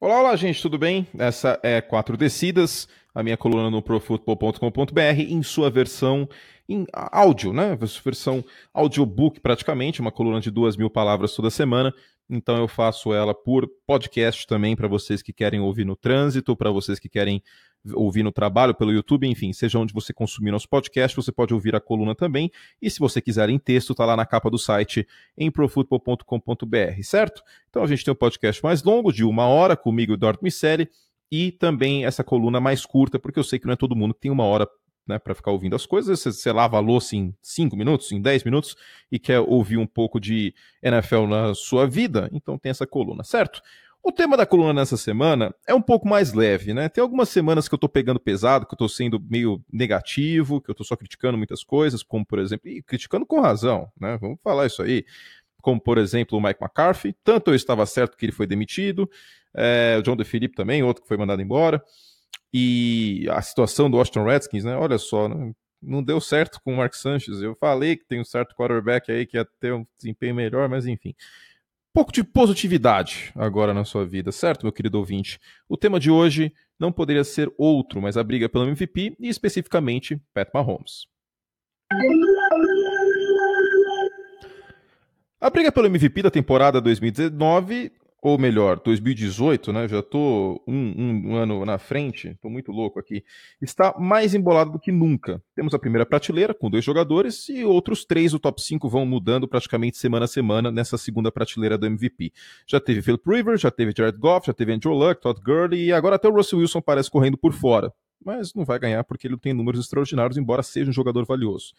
Olá, olá, gente, tudo bem? Essa é Quatro Descidas, a minha coluna no profutbol.com.br, em sua versão em áudio, né? Versão audiobook, praticamente, uma coluna de 2.000 palavras toda semana. Então eu faço ela por podcast também, para vocês que querem ouvir no trânsito, para vocês que querem ouvir no trabalho, pelo YouTube, enfim, seja onde você consumir nosso podcast, você pode ouvir a coluna também. E se você quiser em texto, tá lá na capa do site em profutbol.com.br, certo? Então a gente tem um podcast mais longo, de 1 hora, comigo e Eduardo Miceli, e também essa coluna mais curta, porque eu sei que não é todo mundo que tem 1 hora, né, para ficar ouvindo as coisas. Você lava a louça em 5 minutos, em 10 minutos, e quer ouvir um pouco de NFL na sua vida, então tem essa coluna, certo? O tema da coluna nessa semana é um pouco mais leve, né? Tem algumas semanas que eu tô pegando pesado, que eu tô sendo meio negativo, que eu tô só criticando muitas coisas, como por exemplo, e criticando com razão, né? Vamos falar isso aí. Como, por exemplo, o Mike McCarthy. Tanto eu estava certo que ele foi demitido, o John DeFilippo também, outro que foi mandado embora. E a situação do Washington Redskins, né? Olha só, né? Não deu certo com o Mark Sanchez. Eu falei que tem um certo quarterback aí que ia ter um desempenho melhor, mas enfim. Um pouco de positividade agora na sua vida, certo, meu querido ouvinte? O tema de hoje não poderia ser outro, mas a briga pelo MVP e especificamente Pat Mahomes. A briga pelo MVP da temporada 2019, ou melhor, 2018, né? Já tô um ano na frente, tô muito louco aqui. Está mais embolado do que nunca. Temos a primeira prateleira com 2 jogadores e outros 3 do top 5 vão mudando praticamente semana a semana nessa segunda prateleira do MVP. Já teve Philip Rivers, já teve Jared Goff, já teve Andrew Luck, Todd Gurley e agora até o Russell Wilson parece correndo por fora. Mas não vai ganhar porque ele tem números extraordinários, embora seja um jogador valioso.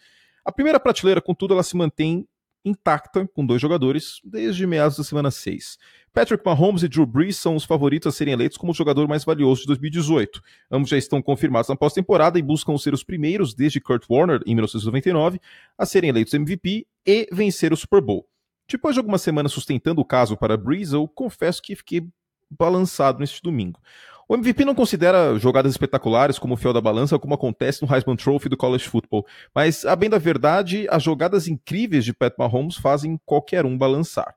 A primeira prateleira, contudo, ela se mantém intacta com 2 jogadores desde meados da semana 6. Patrick Mahomes e Drew Brees são os favoritos a serem eleitos como o jogador mais valioso de 2018. Ambos já estão confirmados na pós-temporada e buscam ser os primeiros desde Kurt Warner, em 1999, a serem eleitos MVP e vencer o Super Bowl. Depois de algumas semanas sustentando o caso para Brees, eu confesso que fiquei balançado neste domingo. O MVP não considera jogadas espetaculares como o fiel da balança, como acontece no Heisman Trophy do College Football, mas, a bem da verdade, as jogadas incríveis de Pat Mahomes fazem qualquer um balançar.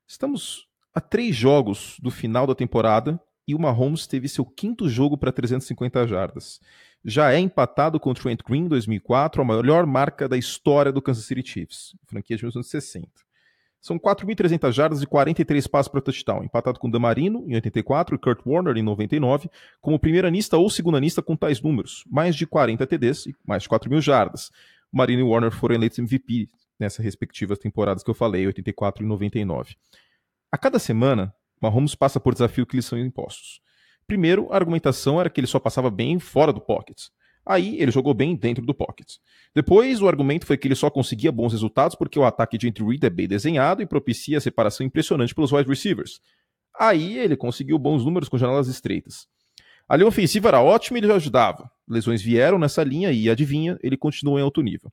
Estamos a 3 jogos do final da temporada e o Mahomes teve seu 5º jogo para 350 jardas. Já é empatado com o Trent Green em 2004, a maior marca da história do Kansas City Chiefs, franquia de 1960. São 4.300 jardas e 43 passos para touchdown, empatado com Dan Marino em 84 e Kurt Warner em 99, como primeiranista ou segundanista com tais números, mais de 40 TDs e mais de 4.000 jardas. O Marino e Warner foram eleitos MVP nessas respectivas temporadas que eu falei, 84 e 99. A cada semana, Mahomes passa por desafio que lhe são impostos. Primeiro, a argumentação era que ele só passava bem fora do pocket. Aí ele jogou bem dentro do pocket. Depois, o argumento foi que ele só conseguia bons resultados porque o ataque de Andy Reid é bem desenhado e propicia a separação impressionante pelos wide receivers. Aí ele conseguiu bons números com janelas estreitas. A linha ofensiva era ótima e ele já ajudava. Lesões vieram nessa linha e, adivinha, ele continuou em alto nível.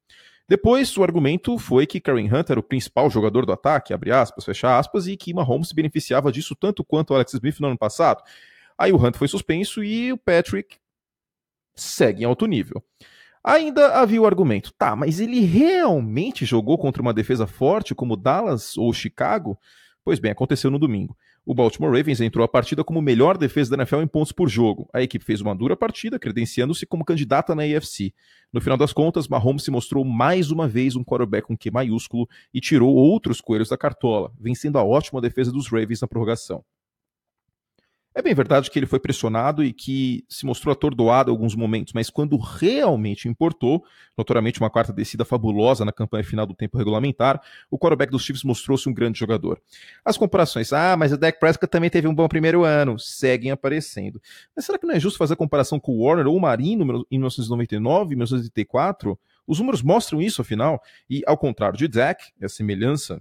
Depois, o argumento foi que Kareem Hunt era o principal jogador do ataque, abre aspas, fecha aspas, e que Mahomes se beneficiava disso tanto quanto o Alex Smith no ano passado. Aí o Hunt foi suspenso e o Patrick segue em alto nível. Ainda havia o argumento, tá, mas ele realmente jogou contra uma defesa forte como Dallas ou Chicago? Pois bem, aconteceu no domingo. O Baltimore Ravens entrou a partida como melhor defesa da NFL em pontos por jogo. A equipe fez uma dura partida, credenciando-se como candidata na AFC. No final das contas, Mahomes se mostrou mais uma vez um quarterback com Q maiúsculo e tirou outros coelhos da cartola, vencendo a ótima defesa dos Ravens na prorrogação. É bem verdade que ele foi pressionado e que se mostrou atordoado em alguns momentos, mas quando realmente importou, notoriamente uma quarta descida fabulosa na campanha final do tempo regulamentar, o quarterback dos Chiefs mostrou-se um grande jogador. As comparações, mas o Dak Prescott também teve um bom primeiro ano, seguem aparecendo. Mas será que não é justo fazer a comparação com o Warner ou o Marino em 1999, 1984? Os números mostram isso, afinal, e ao contrário de Dak, a semelhança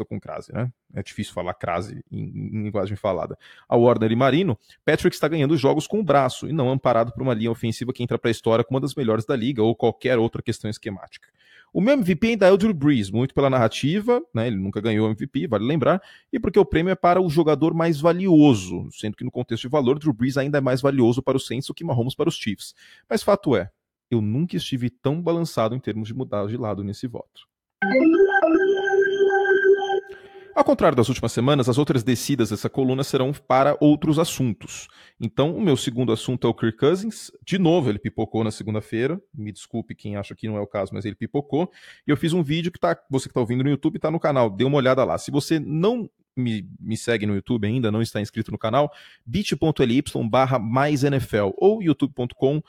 com Crase, né? É difícil falar Crase em linguagem falada. A Warner e Marino, Patrick está ganhando jogos com o braço e não amparado por uma linha ofensiva que entra para a história como uma das melhores da liga ou qualquer outra questão esquemática. O meu MVP ainda é o Drew Brees, muito pela narrativa, né? Ele nunca ganhou MVP, vale lembrar, e porque o prêmio é para o jogador mais valioso, sendo que no contexto de valor, Drew Brees ainda é mais valioso para os Saints do que Mahomes para os Chiefs. Mas fato é, eu nunca estive tão balançado em termos de mudar de lado nesse voto. Ao contrário das últimas semanas, as outras descidas dessa coluna serão para outros assuntos. Então, o meu segundo assunto é o Kirk Cousins. De novo, ele pipocou na segunda-feira. Me desculpe quem acha que não é o caso, mas ele pipocou. E eu fiz um vídeo que você que está ouvindo no YouTube está no canal. Dê uma olhada lá. Se você não me segue no YouTube ainda, não está inscrito no canal, bit.ly/maisNFL ou youtube.com.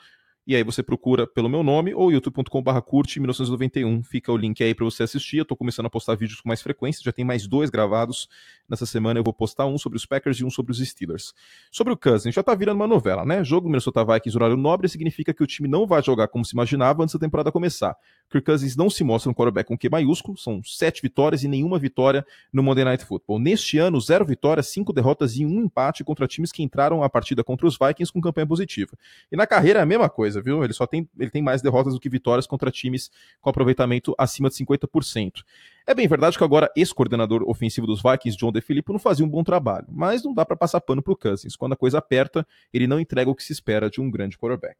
E aí você procura pelo meu nome ou youtube.com/curte1991. Fica o link aí para você assistir. Eu tô começando a postar vídeos com mais frequência, já tem mais 2 gravados. Nessa semana eu vou postar um sobre os Packers e um sobre os Steelers. Sobre o Cousins, já tá virando uma novela, né? Jogo Minnesota Vikings horário nobre significa que o time não vai jogar como se imaginava antes da temporada começar. Kirk Cousins não se mostra um quarterback com Q maiúsculo, são 7 vitórias e nenhuma vitória no Monday Night Football. Neste ano, 0 vitórias, 5 derrotas e 1 empate contra times que entraram a partida contra os Vikings com campanha positiva. E na carreira é a mesma coisa, viu? Ele tem mais derrotas do que vitórias contra times com aproveitamento acima de 50%. É bem verdade que agora esse coordenador ofensivo dos Vikings, John DeFilippo, não fazia um bom trabalho, mas não dá para passar pano pro Cousins. Quando a coisa aperta, ele não entrega o que se espera de um grande quarterback.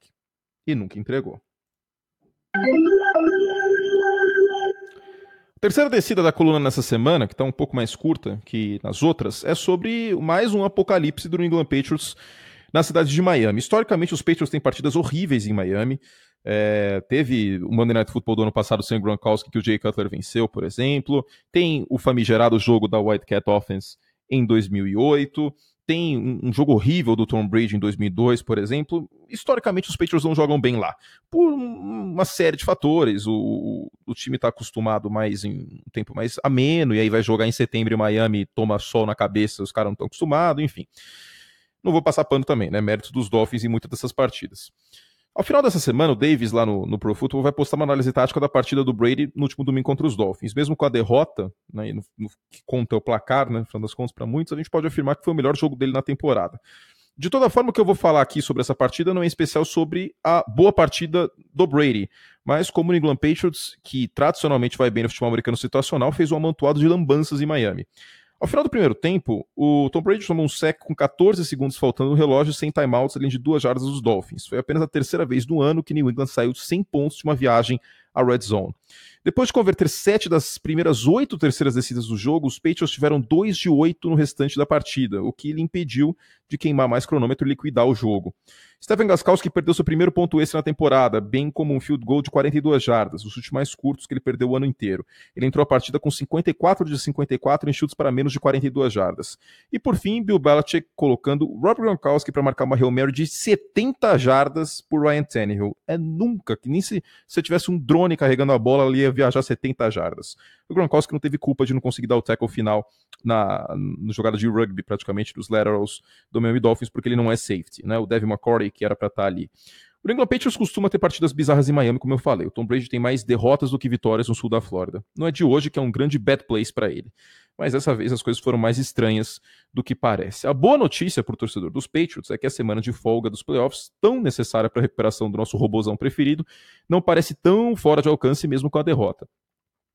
E nunca entregou. A terceira descida da coluna nessa semana, que está um pouco mais curta que nas outras, é sobre mais um apocalipse do New England Patriots na cidade de Miami. Historicamente, os Patriots têm partidas horríveis em Miami. Teve o Monday Night Football do ano passado sem Gronkowski, que o Jay Cutler venceu, por exemplo. Tem o famigerado jogo da Wildcat Offense em 2008. Tem um jogo horrível do Tom Brady em 2002, por exemplo. Historicamente, os Patriots não jogam bem lá, por uma série de fatores. O time está acostumado mais em um tempo mais ameno, e aí vai jogar em setembro em Miami, toma sol na cabeça, os caras não estão acostumados, enfim. Não vou passar pano também, né? Méritos dos Dolphins em muitas dessas partidas. Ao final dessa semana, o Davis, lá no Pro Football, vai postar uma análise tática da partida do Brady no último domingo contra os Dolphins. Mesmo com a derrota, né, no que conta é o placar, né, no final das contas, para muitos, a gente pode afirmar que foi o melhor jogo dele na temporada. De toda forma, o que eu vou falar aqui sobre essa partida não é em especial sobre a boa partida do Brady, mas como o New England Patriots, que tradicionalmente vai bem no futebol americano situacional, fez um amontoado de lambanças em Miami. Ao final do primeiro tempo, o Tom Brady tomou um sec com 14 segundos faltando no relógio, sem timeouts, além de 2 jardas dos Dolphins. Foi apenas a terceira vez no ano que New England saiu de 100 pontos de uma viagem à Red Zone. Depois de converter 7 das primeiras 8 terceiras descidas do jogo, os Patriots tiveram 2 de 8 no restante da partida, o que lhe impediu de queimar mais cronômetro e liquidar o jogo. Stephen Gostkowski perdeu seu primeiro ponto extra na temporada, bem como um field goal de 42 jardas, os chutes mais curtos que ele perdeu o ano inteiro. Ele entrou a partida com 54 de 54 em chutes para menos de 42 jardas. E por fim, Bill Belichick colocando Rob Gronkowski para marcar uma Hail Mary de 70 jardas por Ryan Tannehill. É nunca, que nem se você tivesse um drone carregando a bola, ele ia viajar 70 jardas. O Gronkowski não teve culpa de não conseguir dar o tackle final na jogada de rugby, praticamente, dos laterals do Miami Dolphins, porque ele não é safety, né? O Devin McCourty, que era para estar ali. O New England Patriots costuma ter partidas bizarras em Miami, como eu falei. O Tom Brady tem mais derrotas do que vitórias no sul da Flórida. Não é de hoje que é um grande bad place para ele. Mas dessa vez as coisas foram mais estranhas do que parece. A boa notícia para o torcedor dos Patriots é que a semana de folga dos playoffs, tão necessária para a recuperação do nosso robozão preferido, não parece tão fora de alcance mesmo com a derrota.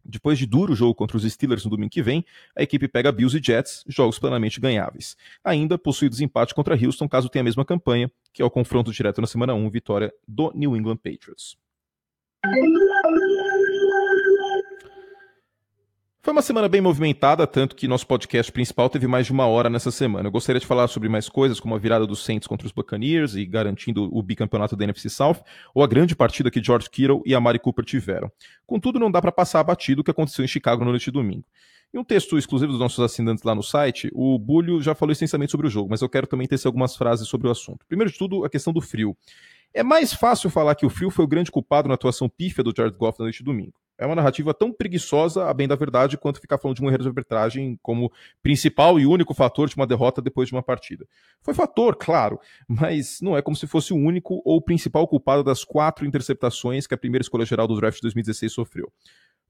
Depois de duro jogo contra os Steelers no domingo que vem, a equipe pega Bills e Jets, jogos plenamente ganháveis. Ainda possui desempate contra Houston, caso tenha a mesma campanha, que é o confronto direto na semana 1, vitória do New England Patriots. Foi uma semana bem movimentada, tanto que nosso podcast principal teve mais de 1 hora nessa semana. Eu gostaria de falar sobre mais coisas, como a virada dos Saints contra os Buccaneers e garantindo o bicampeonato da NFC South, ou a grande partida que George Kittle e Amari Cooper tiveram. Contudo, não dá para passar batido o que aconteceu em Chicago na noite de domingo. Em um texto exclusivo dos nossos assinantes lá no site, o Bulho já falou extensamente sobre o jogo, mas eu quero também tecer algumas frases sobre o assunto. Primeiro de tudo, a questão do frio. É mais fácil falar que o frio foi o grande culpado na atuação pífia do Jared Goff na noite de domingo. É uma narrativa tão preguiçosa, a bem da verdade, quanto ficar falando de um erro de arbitragem como principal e único fator de uma derrota depois de uma partida. Foi fator, claro, mas não é como se fosse o único ou o principal culpado das 4 interceptações que a primeira escolha geral do draft de 2016 sofreu.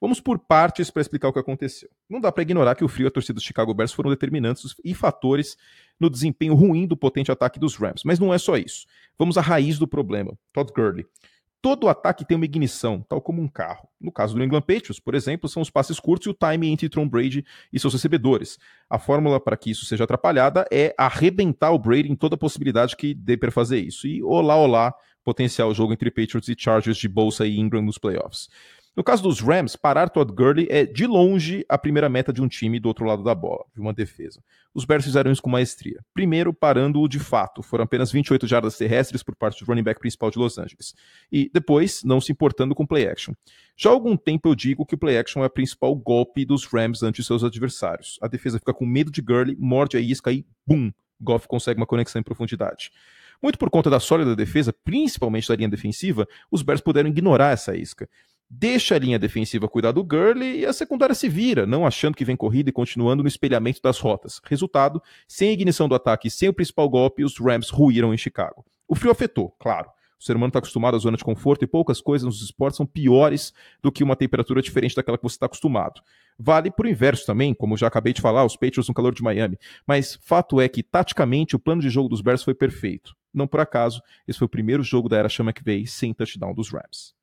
Vamos por partes para explicar o que aconteceu. Não dá para ignorar que o frio e a torcida dos Chicago Bears foram determinantes e fatores no desempenho ruim do potente ataque dos Rams. Mas não é só isso. Vamos à raiz do problema. Todd Gurley. Todo ataque tem uma ignição, tal como um carro. No caso do New England Patriots, por exemplo, são os passes curtos e o timing entre Tom Brady e seus recebedores. A fórmula para que isso seja atrapalhada é arrebentar o Brady em toda possibilidade que dê para fazer isso. E olá, potencial jogo entre Patriots e Chargers de Bolsa e Ingram nos playoffs. No caso dos Rams, parar Todd Gurley é, de longe, a primeira meta de um time do outro lado da bola, de uma defesa. Os Bears fizeram isso com maestria. Primeiro, parando-o de fato. Foram apenas 28 jardas terrestres por parte do running back principal de Los Angeles. E depois, não se importando com play action. Já há algum tempo eu digo que o play action é o principal golpe dos Rams ante seus adversários. A defesa fica com medo de Gurley, morde a isca e bum! Goff consegue uma conexão em profundidade. Muito por conta da sólida defesa, principalmente da linha defensiva, os Bears puderam ignorar essa isca. Deixa a linha defensiva cuidar do Gurley e a secundária se vira, não achando que vem corrida e continuando no espelhamento das rotas. Resultado, sem a ignição do ataque e sem o principal golpe, os Rams ruíram em Chicago. O frio afetou, claro. O ser humano está acostumado à zona de conforto e poucas coisas nos esportes são piores do que uma temperatura diferente daquela que você está acostumado. Vale por inverso também, como já acabei de falar, os Patriots no calor de Miami. Mas fato é que, taticamente, o plano de jogo dos Bears foi perfeito. Não por acaso, esse foi o primeiro jogo da era Sean McVay sem touchdown dos Rams.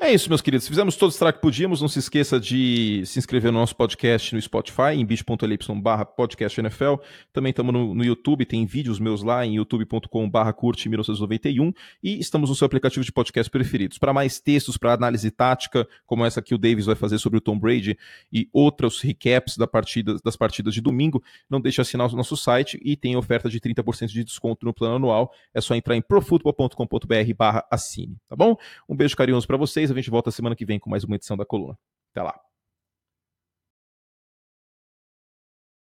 É isso, meus queridos. Fizemos todo o estrago que podíamos. Não se esqueça de se inscrever no nosso podcast no Spotify, em bit.ly/podcastnfl. Também estamos no YouTube, tem vídeos meus lá em youtube.com/curte1991. E estamos no seu aplicativo de podcast preferidos. Para mais textos, para análise tática, como essa que o Davis vai fazer sobre o Tom Brady e outros recaps das partidas de domingo, não deixe de assinar o nosso site e tem oferta de 30% de desconto no plano anual. É só entrar em profutbol.com.br/assine, tá bom? Um beijo carinhoso para vocês. A gente volta semana que vem com mais uma edição da coluna. Até lá.